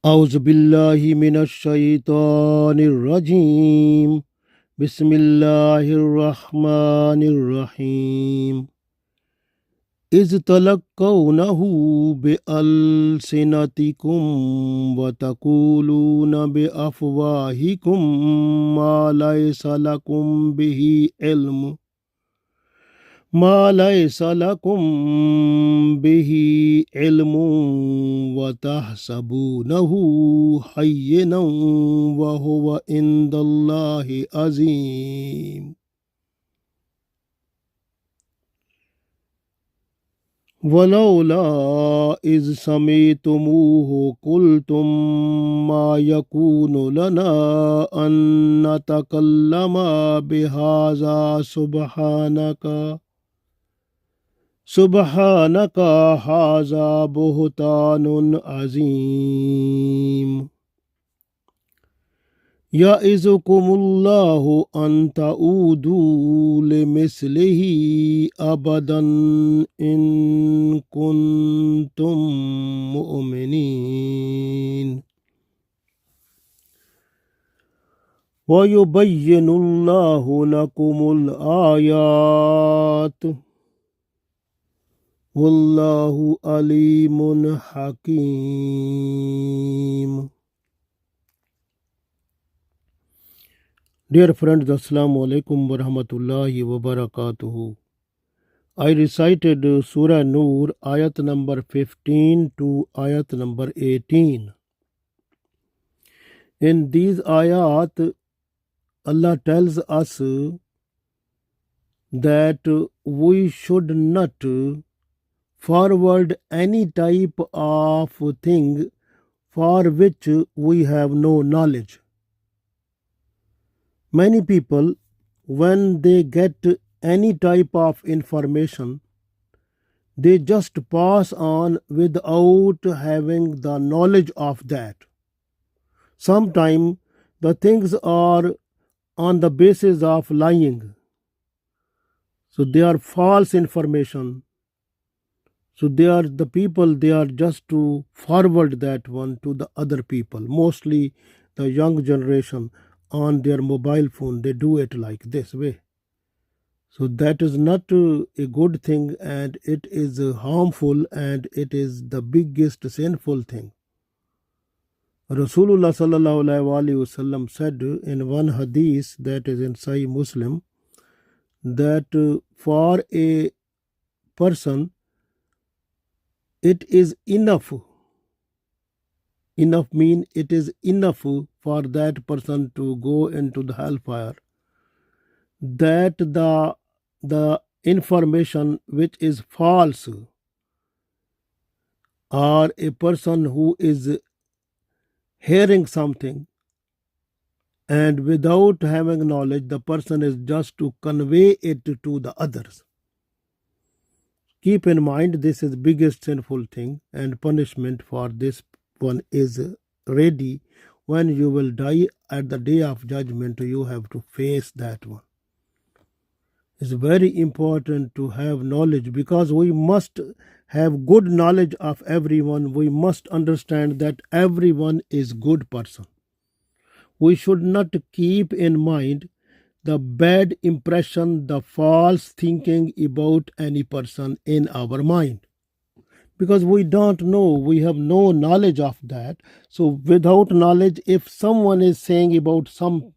أعوذ بالله من الشيطان الرجيم بسم الله الرحمن الرحيم إذ تلقونه بألسنتكم وتقولون بأفواهكم ما ليس لكم به علم وتحسبونه هينا وهو عند الله عظيم ولولا إذ سمعتموه قلتم ما يكون لنا أن نتكلم بهذا سبحانك هذا بهتان عظيم يعظكم الله أن تعودوا لمثله أبدا إن كنتم مؤمنين ويبين الله لكم الآيات والله عليم حكيم. Dear friends, Assalamu alaikum wa rahmatullahi wa barakatuhu. I recited Surah Noor Ayat number 15 to Ayat number 18. In these ayat, Allah tells us that we should not forward any type of thing for which we have no knowledge. Many people, when they get any type of information, they just pass on without having the knowledge of that. Sometimes the things are on the basis of lying. So they are false information. So they are the people, they are just to forward that one to the other people. Mostly the young generation on their mobile phone, they do it like this way. So that is not a good thing, and it is harmful, and it is the biggest sinful thing. Rasulullah sallallahu alaihi wasallam said in one hadith that is in Sahih Muslim that for a person it is enough. Enough mean it is enough for that person to go into the hellfire, that the information which is false, or a person who is hearing something and without having knowledge, the person is just to convey it to the others. Keep in mind, this is biggest sinful thing, and punishment for this one is ready. When you will die at the day of judgment, you have to face that one. It's very important to have knowledge, because we must have good knowledge of everyone. We must understand that everyone is good person. We should not keep in mind the bad impression, the false thinking about any person in our mind, because we don't know, we have no knowledge of that. So without knowledge, if someone is saying about some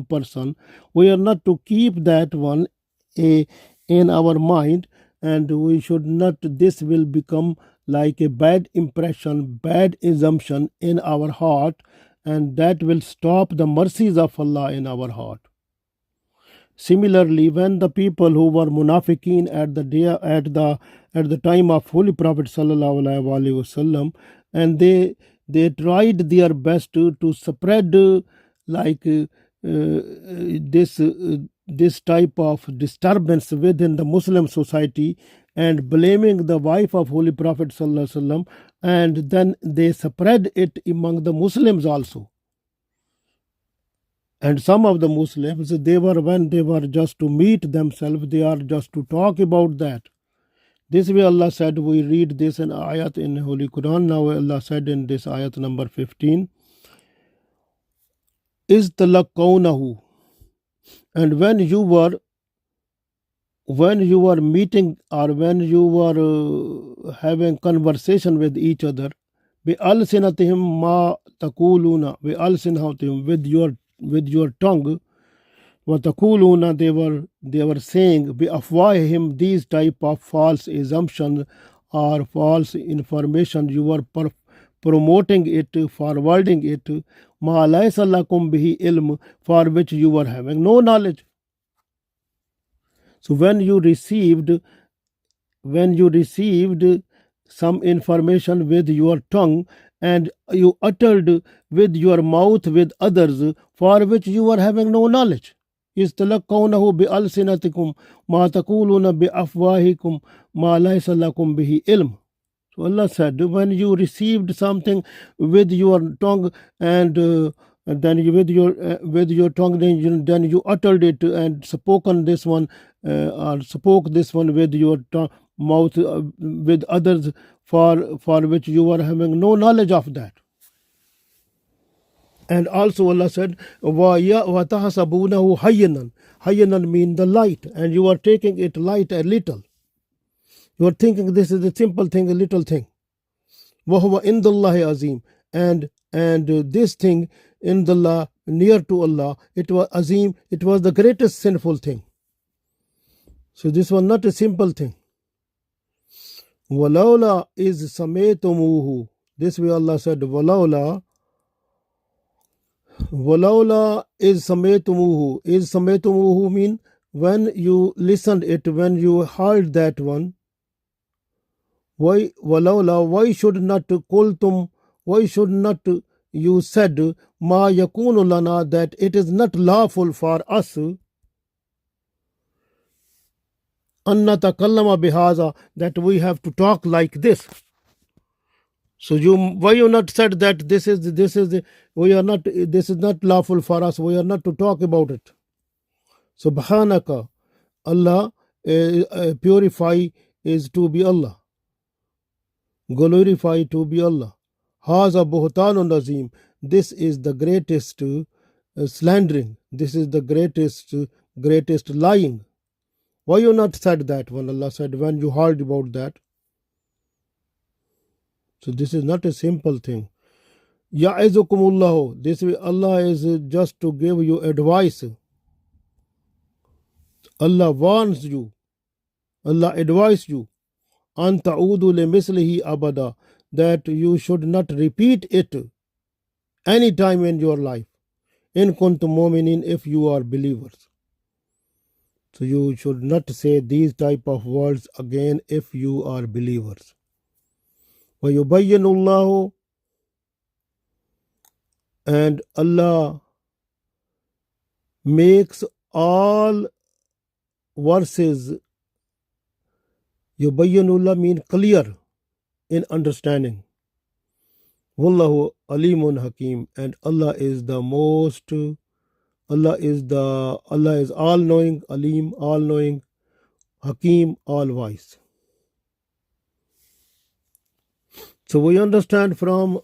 person, we are not to keep that one in our mind, and we should not, this will become like a bad impression, bad assumption in our heart, and that will stop the mercies of Allah in our heart. Similarly, when the people who were munafiqeen at the time of Holy Prophet sallallahu alaihi wasallam, and they tried their best to spread this type of disturbance within the Muslim society, and blaming the wife of Holy Prophet sallallahu alaihi wasallam, and then they spread it among the Muslims also. And some of the Muslims, when they were just to meet themselves, they are just to talk about that. This way Allah said, we read this in ayat in Holy Quran. Now Allah said in this ayat number 15, is talaqawnahu, and when you were meeting or when you were having conversation with each other, bi alsinatihim ma taquluna, bi alsinatihim, with your tongue, wa taquluna, they were saying, bi afwahihim, these type of false assumptions or false information, you were promoting it, forwarding it, ma laysa lakum bihi ilm, for which you were having no knowledge. So when you received some information with your tongue and you uttered with your mouth with others for which you were having no knowledge, istalaqawnahu bi alsinatikum ma taquluna bi afwahikum ma laysa lakum bihi ilm. So Allah said, when you received something with your tongue and then you, with your tongue, then you uttered it and spoken this one or spoke this one with your mouth with others for which you were having no knowledge of that. And also Allah said, وَتَحْسَبُونَهُ هَيِّنًا. Hayyanan mean the light, and you are taking it light a little. You are thinking this is a simple thing, a little thing. وَهُوَ عِنْدَ اللَّهِ azim. And this thing in the law, near to Allah, it was azim, it was the greatest sinful thing. So this was not a simple thing. وَلَوْلَا is سَمَيْتُمُوهُ. This way Allah said, وَلَوْلَا is سَمَيْتُمُوهُ. Is سَمَيْتُمُوهُ mean when you listened it, when you heard that one. Why وَلَوْلَا, why should not قُلْتُمْ, why should not you said مَا يَكُونُ لَنَا, that it is not lawful for us أَن نَتَكَلَّمَ بِهَذَا, that we have to talk like this. So why you not said that this is not lawful for us, we are not to talk about it. Subhanaka, Allah, purify is to be Allah, glorify to be Allah. Haza buhtanun azim, this is the greatest slandering, this is the greatest lying. Why you not said that when Allah said, when you heard about that? So this is not a simple thing. Ya'izukumullahu, this way Allah is just to give you advice. Allah warns you, Allah advises you, an ta'udu li mislihi abada, that you should not repeat it any time in your life. In kuntum mu'minin, if you are believers. So you should not say these type of words again if you are believers. وَيُبَيِّنُ اللَّهُ, and Allah makes all verses, yubayyinullah mean clear in understanding. Wallahu alimun hakim, and Allah is all knowing, alim, all knowing, hakim, all wise. So we understand from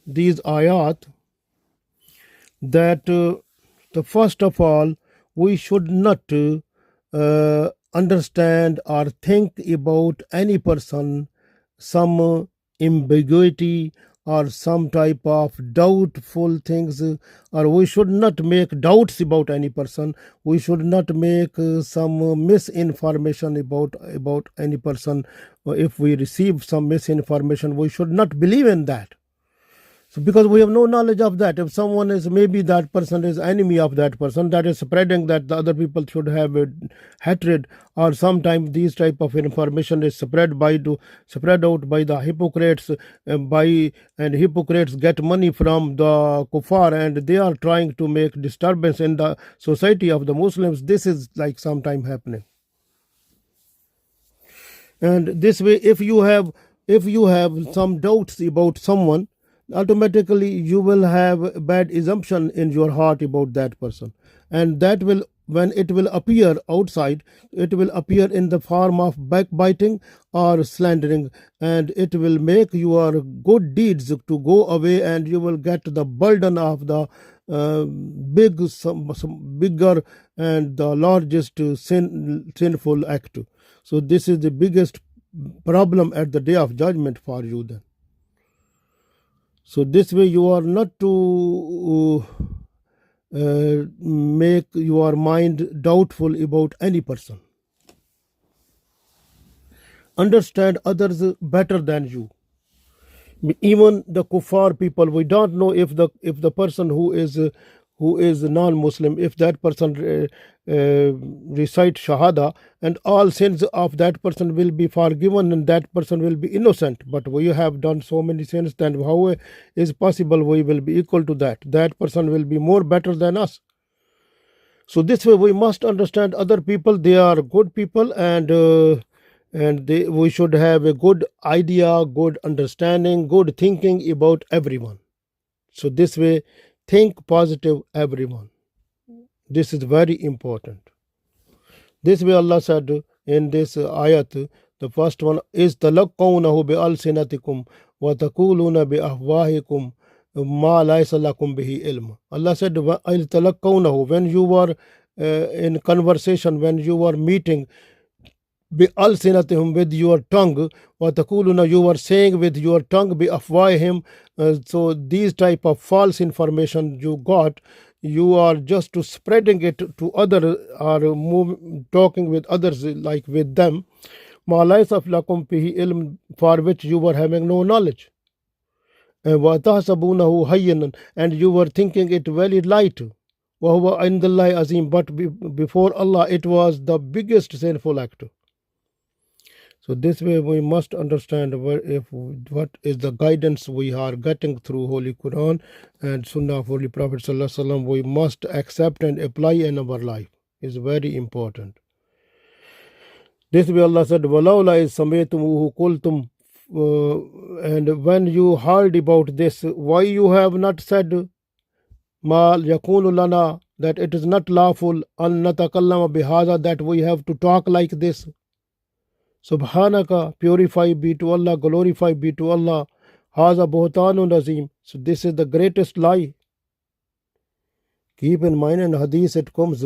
these ayat that the first of all, we should not understand or think about any person some ambiguity or some type of doubtful things, or we should not make doubts about any person. We should not make some misinformation about any person. If we receive some misinformation, we should not believe in that. So because we have no knowledge of that, if someone is, maybe that person is enemy of that person, that is spreading that the other people should have hatred, or sometimes these type of information is spread out by the hypocrites, and hypocrites get money from the kuffar, and they are trying to make disturbance in the society of the Muslims. This is like sometime happening. And this way, if you have some doubts about someone, automatically you will have bad assumption in your heart about that person, and that will when it will appear outside, it will appear in the form of backbiting or slandering, and it will make your good deeds to go away, and you will get the burden of the some bigger and the largest sinful act. So this is the biggest problem at the day of judgment for you then. So this way you are not to make your mind doubtful about any person. Understand others better than you. Even the kuffar people, we don't know if the person who is non-Muslim, if that person recite shahada, and all sins of that person will be forgiven and that person will be innocent. But we have done so many sins, then how is possible we will be equal to that person will be more better than us? So this way we must understand other people, they are good people, and we should have a good idea, good understanding, good thinking about everyone. So this way, think positive everyone. This is very important. This way Allah said in this ayat, the first one is talaqawnahu bi alsinatikum wa taquluna bi afwahikum ma laysa lakum bihi ilm. Allah said talaqawnahu, when you were in conversation, when you were meeting, bi alsinatihim, with your tongue, wa taquluna, you were saying with your tongue, bi afwahihim. So these type of false information you got, you are just to spreading it to other, or talking with others like with them, ma laysa lakum bihi ilm, for which you were having no knowledge. Wa tahsabunahu hayyanan, and you were thinking it very light. Wa huwa indallahi azim, but before Allah it was the biggest sinful act. So this way we must understand what is the guidance we are getting through Holy Quran and Sunnah of Holy Prophet Sallallahu Alaihi Wasallam. We must accept and apply in our life. Is very important. This way Allah said, وَلَوْلَا إِذْ سَمِعْتُمُوهُ قُلْتُمْ, and when you heard about this, why you have not said مَا يَكُونُ لَنَا, that it is not lawful, أَن نَتَكَلَّمَ بِهَذَا, that we have to talk like this. Subhanaka, purify be to Allah, glorify be to Allah. Haza buhtanun azim. So this is the greatest lie. Keep in mind, in hadith it comes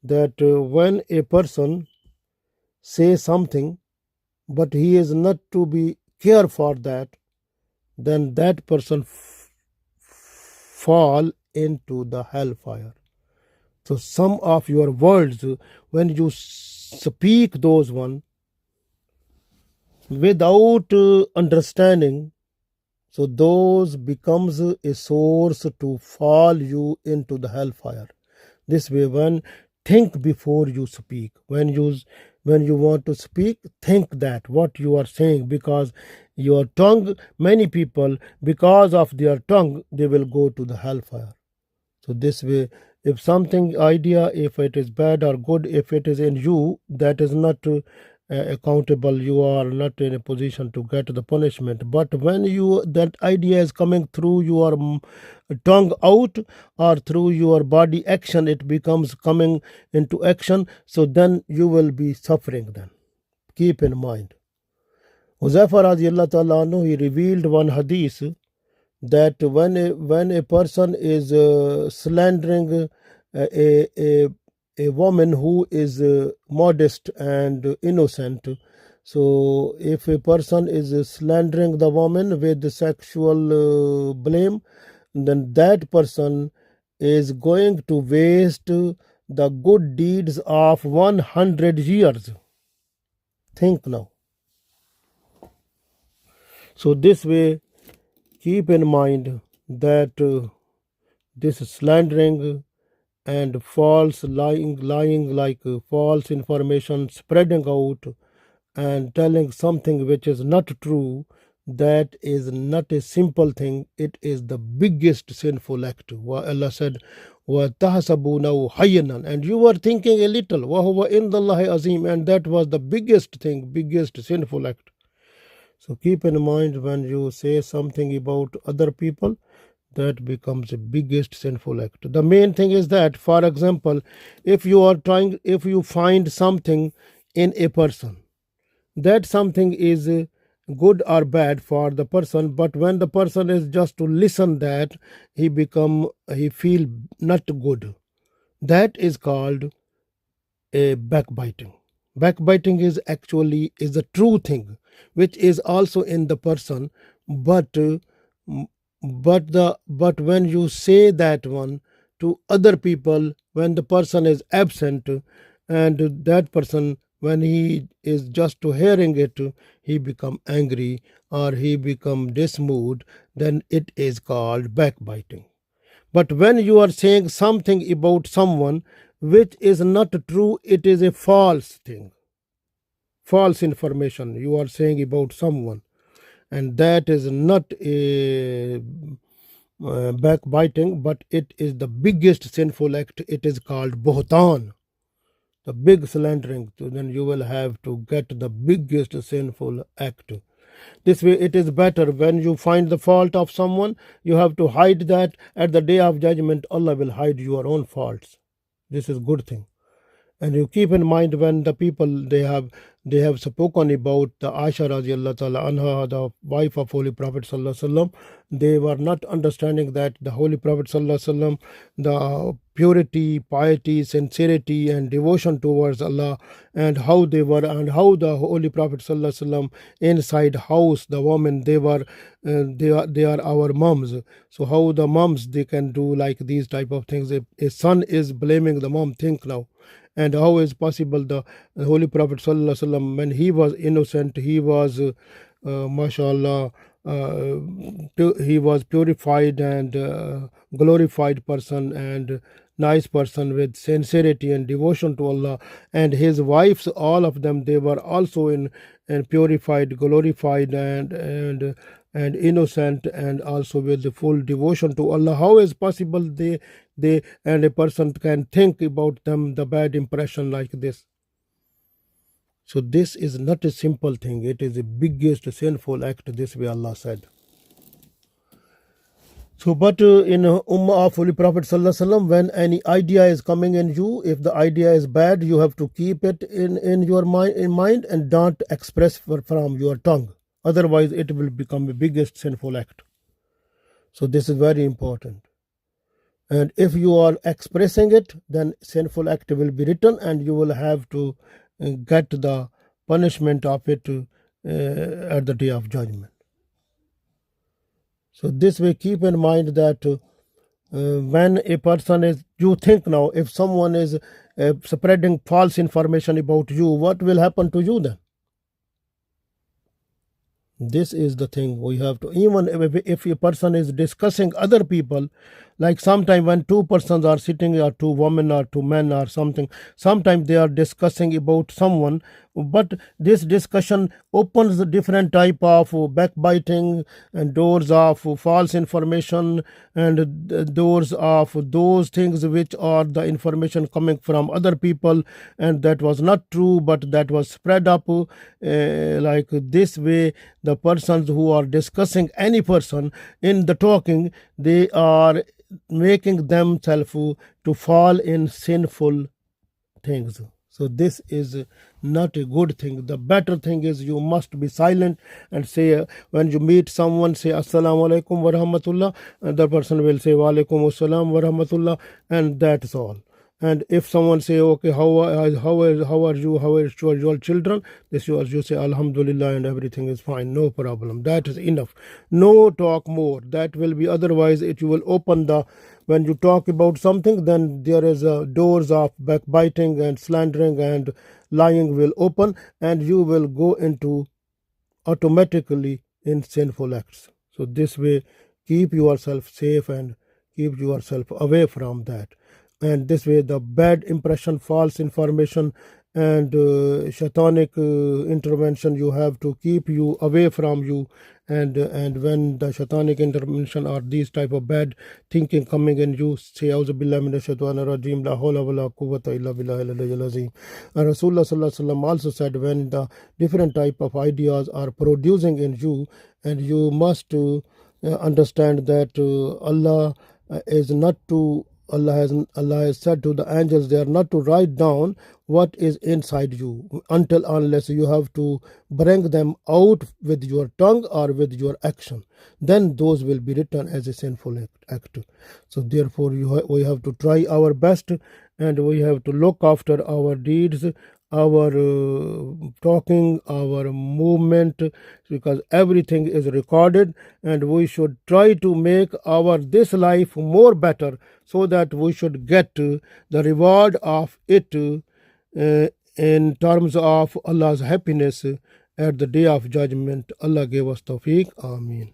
that when a person says something, but he is not to be care for that, then that person fall into the hellfire. So some of your words, when you speak those one without understanding, so those becomes a source to fall you into the hellfire. This way, when think before you speak, when you want to speak, think that what you are saying, because your tongue, many people, because of their tongue, they will go to the hellfire. So this way, if something idea, if it is bad or good, if it is in you, that is not accountable, you are not in a position to get the punishment. But when that idea is coming through your tongue out or through your body action, it becomes coming into action, so then you will be suffering then. Keep in mind, Huzaifa radiallahu ta'ala anhu, he revealed one hadith that when a person is slandering a woman who is modest and innocent. So if a person is slandering the woman with the sexual blame, then that person is going to waste the good deeds of 100 years. Think now. So this way, keep in mind that this slandering and false lying like false information, spreading out and telling something which is not true, that is not a simple thing. It is the biggest sinful act. Allah said, وَتَحْسَبُونَهُ حَيِّنًا, and you were thinking a little, وَهُوَ عِنْدَ اللَّهِ عَظِيمٌ, and that was the biggest thing, biggest sinful act. So keep in mind, when you say something about other people, that becomes the biggest sinful act. The main thing is that, for example, if you find something in a person, that something is good or bad for the person, but when the person is just to listen that, he feel not good. That is called a backbiting. Backbiting is actually is a true thing which is also in the person, but but when you say that one to other people when the person is absent, and that person when he is just to hearing it, he become angry or he become dismood, then it is called backbiting. But when you are saying something about someone which is not true, it is a false thing, false information you are saying about someone, and that is not a backbiting, but it is the biggest sinful act. It is called bohtan, the big slandering. So then you will have to get the biggest sinful act. This way, it is better when you find the fault of someone, you have to hide that. At the day of judgment, Allah will hide your own faults. This is good thing. And you keep in mind when the people they have spoken about the Aisha radiallahu ta'ala anha, the wife of Holy Prophet sallallahu alaihi wasallam, they were not understanding that the Holy Prophet sallallahu alaihi wasallam, the purity, piety, sincerity and devotion towards Allah, and how they were, and how the Holy Prophet sallallahu alaihi wasallam inside house, the women, they are our moms. So how the moms they can do like these type of things. If a son is blaming the mom, think now. And how is possible the Holy Prophet sallallahu alaihi wasallam, when he was innocent, he was mashallah, he was purified and glorified person and nice person with sincerity and devotion to Allah, and his wives, all of them, they were also in and purified, glorified and innocent, and also with the full devotion to Allah. How is possible they and a person can think about them the bad impression like this? So this is not a simple thing, it is the biggest sinful act. This way Allah said. So but in Ummah of Holy Prophet sallallahu alaihi wasallam, when any idea is coming in you, if the idea is bad, you have to keep it in your mind and don't express from your tongue. Otherwise it will become the biggest sinful act. So this is very important. And if you are expressing it, then sinful act will be written and you will have to get the punishment of it at the day of judgment. So this way, keep in mind that when a person is, you think now, if someone is spreading false information about you, what will happen to you then? This is the thing we have to, even if a person is discussing other people, like sometimes when two persons are sitting, or two women or two men or something, sometimes they are discussing about someone, but this discussion opens the different type of backbiting and doors of false information and doors of those things which are the information coming from other people, and that was not true but that was spread up like this way. The persons who are discussing any person in the talking, they are making themselves to fall in sinful things. So this is not a good thing. The better thing is you must be silent and say, when you meet someone, say assalamu alaikum wa rahmatullah, and the person will say wa alaikum assalam wa rahmatullah, and that's all. And if someone say, okay, how are you, how are your children, this you say alhamdulillah and everything is fine, no problem. That is enough. No talk more. That will be, otherwise it will open the, when you talk about something, then there is doors of backbiting and slandering and lying will open, and you will go into automatically in sinful acts. So this way, keep yourself safe and keep yourself away from that. And this way the bad impression, false information and shaitanic intervention, you have to keep you away from you. And when the shaitanic intervention or these type of bad thinking coming in you, say auzu billahi minash shaitanir rajim, la hawla wa la quwwata illa billahi al-aliyyil azim. And Rasulullah sallallahu alaihi wasallam also said, when the different type of ideas are producing in you, and you must understand that Allah is not to Allah has said to the angels they are not to write down what is inside you unless you have to bring them out with your tongue or with your action, then those will be written as a sinful act. So therefore we have to try our best, and we have to look after our deeds, our talking, our movement, because everything is recorded, and we should try to make our this life more better, so that we should get the reward of it in terms of Allah's happiness at the day of judgment. Allah gave us tawfiq. Ameen.